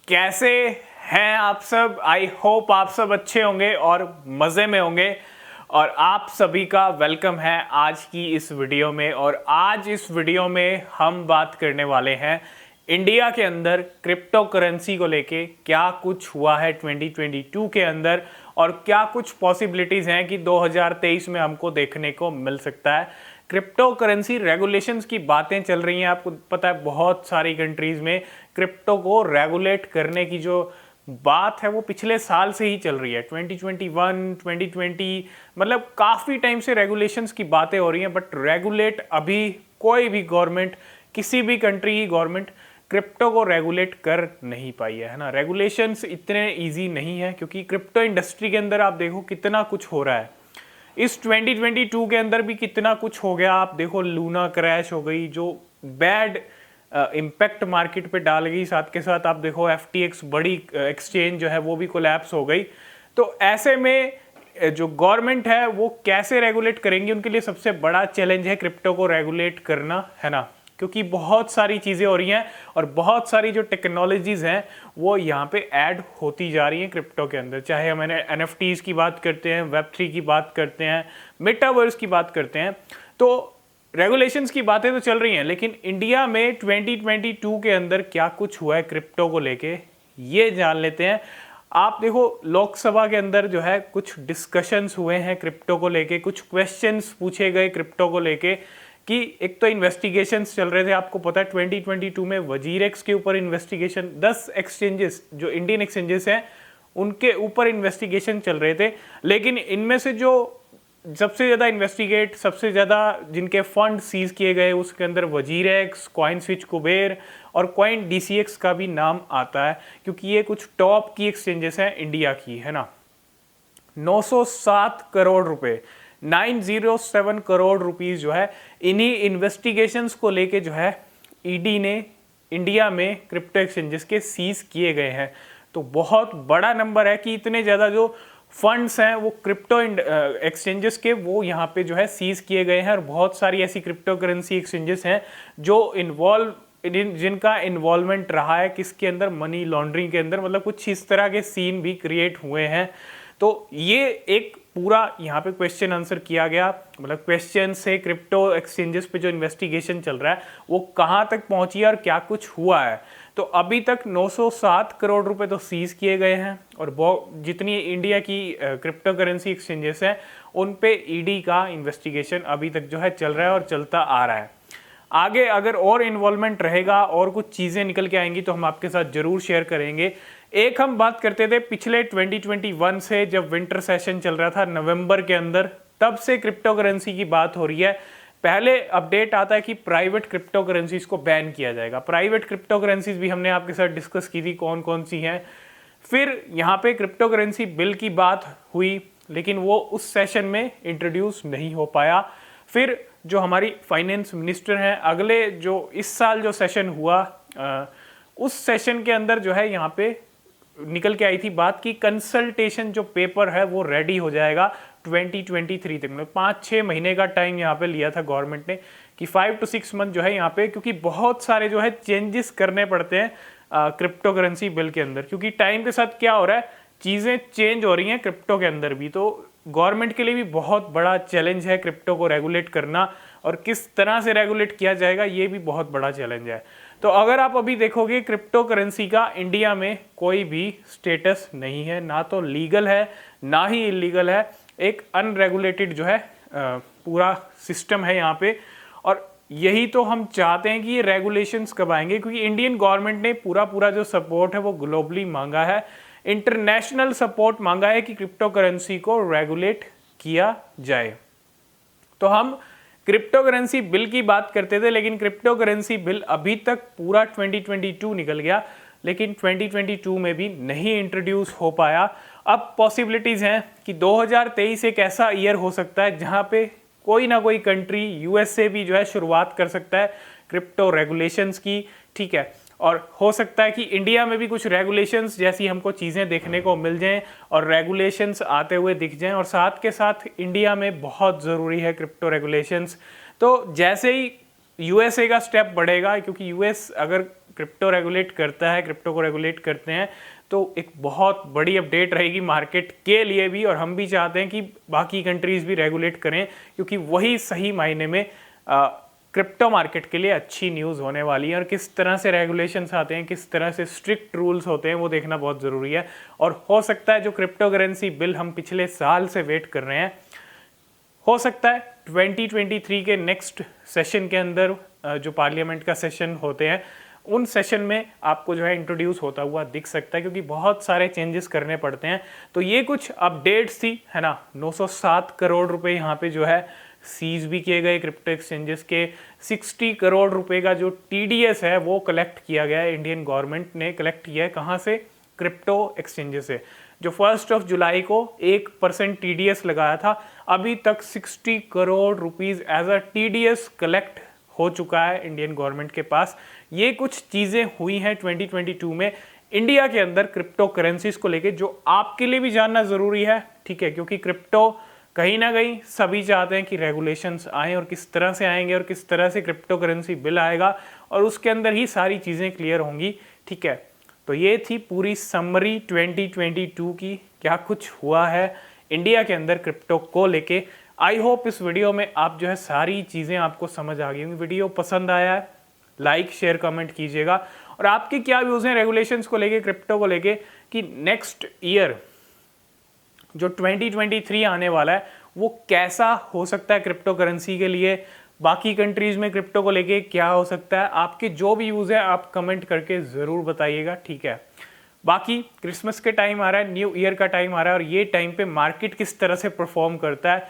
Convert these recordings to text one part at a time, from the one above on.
कैसे हैं आप सब। आई होप आप सब अच्छे होंगे और मज़े में होंगे। और आप सभी का वेलकम है आज की इस वीडियो में। और आज इस वीडियो में हम बात करने वाले हैं इंडिया के अंदर क्रिप्टो करेंसी को लेके क्या कुछ हुआ है 2022 के अंदर, और क्या कुछ पॉसिबिलिटीज़ हैं कि 2023 में हमको देखने को मिल सकता है। क्रिप्टो करेंसी रेगुलेशंस की बातें चल रही हैं। आपको पता है बहुत सारी कंट्रीज़ में क्रिप्टो को रेगुलेट करने की जो बात है वो पिछले साल से ही चल रही है। 2021, 2020 मतलब काफ़ी टाइम से रेगुलेशंस की बातें हो रही हैं, बट रेगुलेट अभी कोई भी गवर्नमेंट, किसी भी कंट्री की गवर्नमेंट क्रिप्टो को रेगुलेट कर नहीं पाई है ना। रेगुलेशंस इतने इजी नहीं है क्योंकि क्रिप्टो इंडस्ट्री के अंदर आप देखो कितना कुछ हो रहा है। इस 2022 के अंदर भी कितना कुछ हो गया। आप देखो लूना क्रैश हो गई जो बैड इम्पैक्ट मार्केट पे डाल गई। साथ के साथ आप देखो FTX बड़ी एक्सचेंज जो है वो भी कोलैप्स हो गई। तो ऐसे में जो गवर्नमेंट है वो कैसे रेगुलेट करेंगी, उनके लिए सबसे बड़ा चैलेंज है क्रिप्टो को रेगुलेट करना, है ना। क्योंकि बहुत सारी चीज़ें हो रही हैं और बहुत सारी जो टेक्नोलॉजीज़ हैं वो यहाँ पे ऐड होती जा रही हैं क्रिप्टो के अंदर। चाहे हम NFTs की बात करते हैं, Web3 की बात करते हैं, मेटावर्स की बात करते हैं, तो रेगुलेशंस की बातें तो चल रही हैं। लेकिन इंडिया में 2022 के अंदर क्या कुछ हुआ है क्रिप्टो को लेके, ये जान लेते हैं। आप देखो लोकसभा के अंदर जो है कुछ डिस्कशंस हुए हैं क्रिप्टो को लेके, कुछ क्वेश्चंस पूछे गए क्रिप्टो को लेके कि एक तो इन्वेस्टिगेशंस चल रहे थे। आपको पता है 2022 में वजीरेक्स के ऊपर इन्वेस्टिगेशन, 10 एक्सचेंजेस जो इंडियन एक्सचेंजेस हैं उनके ऊपर इन्वेस्टिगेशन चल रहे थे। लेकिन इनमें से जो सबसे ज़्यादा जिनके फंड सीज किए गए उसके अंदर वजीरेक्स, कॉइन स्विच कुबेर और कॉइन DCX का भी नाम आता है, क्योंकि ये कुछ टॉप की एक्सचेंजेस हैं इंडिया की, है ना। 907 करोड़ रुपए, 907 करोड़ रुपीस जो है इन्हीं इन्वेस्टिगेशंस को लेके जो है ED ने इंडिया में क्रिप्टो एक्सचेंजेस के सीज किए गए हैं। तो बहुत बड़ा नंबर है कि इतने ज़्यादा जो फंड्स हैं वो क्रिप्टो एक्सचेंजेस के वो यहाँ पे जो है सीज किए गए हैं। और बहुत सारी ऐसी क्रिप्टो करेंसी एक्सचेंजेस हैं जो जिनका इन्वॉल्वमेंट रहा है किसके अंदर, मनी लॉन्ड्रिंग के अंदर। मतलब कुछ इस तरह के सीन भी क्रिएट हुए हैं। तो ये एक पूरा यहाँ पे क्वेश्चन आंसर किया गया। मतलब क्वेश्चन से क्रिप्टो एक्सचेंजेस पे जो इन्वेस्टिगेशन चल रहा है वो कहाँ तक पहुंची है और क्या कुछ हुआ है। तो अभी तक 907 करोड़ रुपए तो सीज किए गए हैं और जितनी इंडिया की क्रिप्टो करेंसी एक्सचेंजेस हैं उन पे ED का इन्वेस्टिगेशन अभी तक जो है चल रहा है और चलता आ रहा है। आगे अगर और इन्वॉल्वमेंट रहेगा और कुछ चीज़ें निकल के आएंगी तो हम आपके साथ जरूर शेयर करेंगे। एक हम बात करते थे पिछले 2021 से, जब विंटर सेशन चल रहा था नवंबर के अंदर, तब से क्रिप्टो करेंसी की बात हो रही है। पहले अपडेट आता है कि प्राइवेट क्रिप्टो करेंसीज को बैन किया जाएगा। प्राइवेट क्रिप्टो करेंसीज भी हमने आपके साथ डिस्कस की थी कौन कौन सी हैं। फिर यहाँ पे क्रिप्टो करेंसी बिल की बात हुई, लेकिन वो उस सेशन में इंट्रोड्यूस नहीं हो पाया। फिर जो हमारी फाइनेंस मिनिस्टर हैं, अगले जो इस साल जो सेशन हुआ उस सेशन के अंदर जो है यहाँ पे निकल के आई थी बात कि कंसल्टेशन जो पेपर है वो रेडी हो जाएगा 2023 तक। मतलब 5-6 महीने का टाइम यहाँ पे लिया था गवर्नमेंट ने कि 5 to 6 मंथ जो है यहाँ पे, क्योंकि बहुत सारे जो है चेंजेस करने पड़ते हैं क्रिप्टो करेंसी बिल के अंदर। क्योंकि टाइम के साथ क्या हो रहा है, चीज़ें चेंज हो रही हैं क्रिप्टो के अंदर भी। तो गवर्नमेंट के लिए भी बहुत बड़ा चैलेंज है क्रिप्टो को रेगुलेट करना, और किस तरह से रेगुलेट किया जाएगा ये भी बहुत बड़ा चैलेंज है। तो अगर आप अभी देखोगे क्रिप्टो करेंसी का इंडिया में कोई भी स्टेटस नहीं है, ना तो लीगल है ना ही इलीगल है। एक अनरेगुलेटेड जो है पूरा सिस्टम है यहाँ पे। और यही तो हम चाहते हैं कि ये रेगुलेशंस कब आएंगे, क्योंकि इंडियन गवर्नमेंट ने पूरा जो सपोर्ट है वो ग्लोबली मांगा है, इंटरनेशनल सपोर्ट मांगा है कि क्रिप्टो करेंसी को रेगुलेट किया जाए। तो हम क्रिप्टो करेंसी बिल की बात करते थे, लेकिन क्रिप्टो करेंसी बिल अभी तक पूरा 2022 निकल गया, लेकिन 2022 में भी नहीं इंट्रोड्यूस हो पाया। अब पॉसिबिलिटीज़ हैं कि 2023 एक ऐसा ईयर हो सकता है जहां पे कोई ना कोई कंट्री, USA भी जो है शुरुआत कर सकता है क्रिप्टो रेगुलेशंस की, ठीक है। और हो सकता है कि इंडिया में भी कुछ रेगुलेशंस जैसी हमको चीज़ें देखने को मिल जाएं और रेगुलेशंस आते हुए दिख जाएं। और साथ के साथ इंडिया में बहुत ज़रूरी है क्रिप्टो रेगुलेशंस। तो जैसे ही USA का स्टेप बढ़ेगा, क्योंकि US अगर क्रिप्टो रेगुलेट करता है, क्रिप्टो को रेगुलेट करते हैं, तो एक बहुत बड़ी अपडेट रहेगी मार्केट के लिए भी, और हम भी चाहते हैं कि बाकी कंट्रीज़ भी रेगुलेट करें, क्योंकि वही सही मायने में क्रिप्टो मार्केट के लिए अच्छी न्यूज़ होने वाली है। और किस तरह से रेगुलेशंस आते हैं, किस तरह से स्ट्रिक्ट रूल्स होते हैं, वो देखना बहुत ज़रूरी है। और हो सकता है जो क्रिप्टो करेंसी बिल हम पिछले साल से वेट कर रहे हैं, हो सकता है 2023 के नेक्स्ट सेशन के अंदर जो पार्लियामेंट का सेशन होते हैं, उन सेशन में आपको जो है इंट्रोड्यूस होता हुआ दिख सकता है, क्योंकि बहुत सारे चेंजेस करने पड़ते हैं। तो ये कुछ अपडेट्स थी, है ना। 907 करोड़ रुपए यहाँ पे जो है सीज भी किए गए क्रिप्टो एक्सचेंजेस के। 60 करोड़ रुपए का जो TDS है वो कलेक्ट किया गया है, इंडियन गवर्नमेंट ने कलेक्ट किया है। कहाँ से? क्रिप्टो एक्सचेंजेस से, जो 1 जुलाई को 1% TDS लगाया था। अभी तक 60 crore rupees as a TDS collect हो चुका है इंडियन गवर्नमेंट के पास। ये कुछ चीज़ें हुई हैं 2022 में इंडिया के अंदर क्रिप्टो करेंसीज को लेके, जो आपके लिए भी जानना ज़रूरी है, ठीक है, क्योंकि क्रिप्टो कहीं ना कहीं सभी चाहते हैं कि रेगुलेशंस आएँ, और किस तरह से आएंगे और किस तरह से क्रिप्टो करेंसी बिल आएगा, और उसके अंदर ही सारी चीज़ें क्लियर होंगी, ठीक है। तो ये थी पूरी समरी 2022 की, क्या कुछ हुआ है इंडिया के अंदर क्रिप्टो को लेके। आई होप इस वीडियो में आप जो है सारी चीज़ें आपको समझ आ गई होंगी। वीडियो पसंद आया है, लाइक शेयर कमेंट कीजिएगा, और आपके क्या व्यूज़ हैं रेगुलेशंस को लेके, क्रिप्टो को लेके, कि नेक्स्ट ईयर जो 2023 आने वाला है वो कैसा हो सकता है क्रिप्टो करेंसी के लिए, बाकी कंट्रीज़ में क्रिप्टो को लेके क्या हो सकता है। आपके जो भी व्यूज़ हैं आप कमेंट करके ज़रूर बताइएगा, ठीक है। बाकी क्रिसमस के टाइम आ रहा है, न्यू ईयर का टाइम आ रहा है, और ये टाइम पे मार्केट किस तरह से परफॉर्म करता है,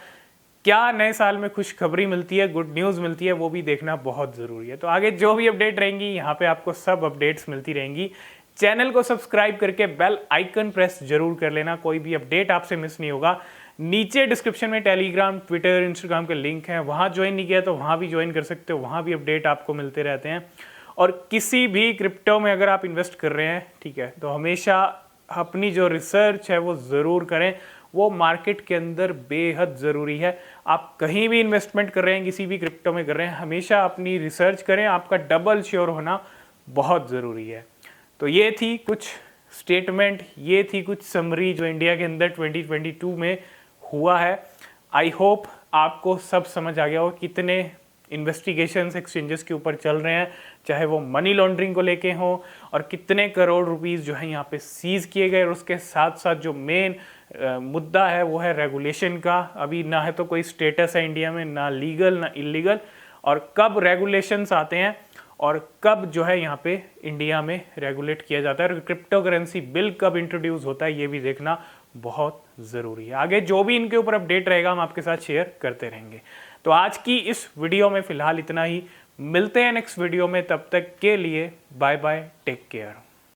क्या नए साल में खुशखबरी मिलती है, गुड न्यूज़ मिलती है, वो भी देखना बहुत ज़रूरी है। तो आगे जो भी अपडेट रहेंगी यहाँ पे आपको सब अपडेट्स मिलती रहेंगी। चैनल को सब्सक्राइब करके बेल आइकन प्रेस जरूर कर लेना, कोई भी अपडेट आपसे मिस नहीं होगा। नीचे डिस्क्रिप्शन में टेलीग्राम, ट्विटर, इंस्टाग्राम के लिंक हैं, वहाँ ज्वाइन नहीं किया तो वहाँ भी ज्वाइन कर सकते हो, वहाँ भी अपडेट आपको मिलते रहते हैं। और किसी भी क्रिप्टो में अगर आप इन्वेस्ट कर रहे हैं, ठीक है, तो हमेशा अपनी जो रिसर्च है वो ज़रूर करें, वो मार्केट के अंदर बेहद ज़रूरी है। आप कहीं भी इन्वेस्टमेंट कर रहे हैं, किसी भी क्रिप्टो में कर रहे हैं, हमेशा अपनी रिसर्च करें, आपका डबल श्योर होना बहुत ज़रूरी है। तो ये थी कुछ स्टेटमेंट, ये थी कुछ समरी जो इंडिया के अंदर 2022 में हुआ है। आई होप आपको सब समझ आ गया हो कितने इन्वेस्टिगेशंस एक्सचेंजेस के ऊपर चल रहे हैं, चाहे वो मनी लॉन्ड्रिंग को लेके हों, और कितने करोड़ रुपीस जो है यहाँ पे सीज किए गए। और उसके साथ साथ जो मेन मुद्दा है वो है रेगुलेशन का। अभी ना है तो कोई स्टेटस है इंडिया में, ना लीगल ना इलीगल, और कब रेगुलेशंस आते हैं और कब जो है यहाँ पे इंडिया में रेगुलेट किया जाता है, और क्रिप्टो करेंसी बिल कब इंट्रोड्यूस होता है, ये भी देखना बहुत ज़रूरी है। आगे जो भी इनके ऊपर अपडेट रहेगा हम आपके साथ शेयर करते रहेंगे। तो आज की इस वीडियो में फ़िलहाल इतना ही, मिलते हैं नेक्स्ट वीडियो में, तब तक के लिए बाय बाय, टेक केयर।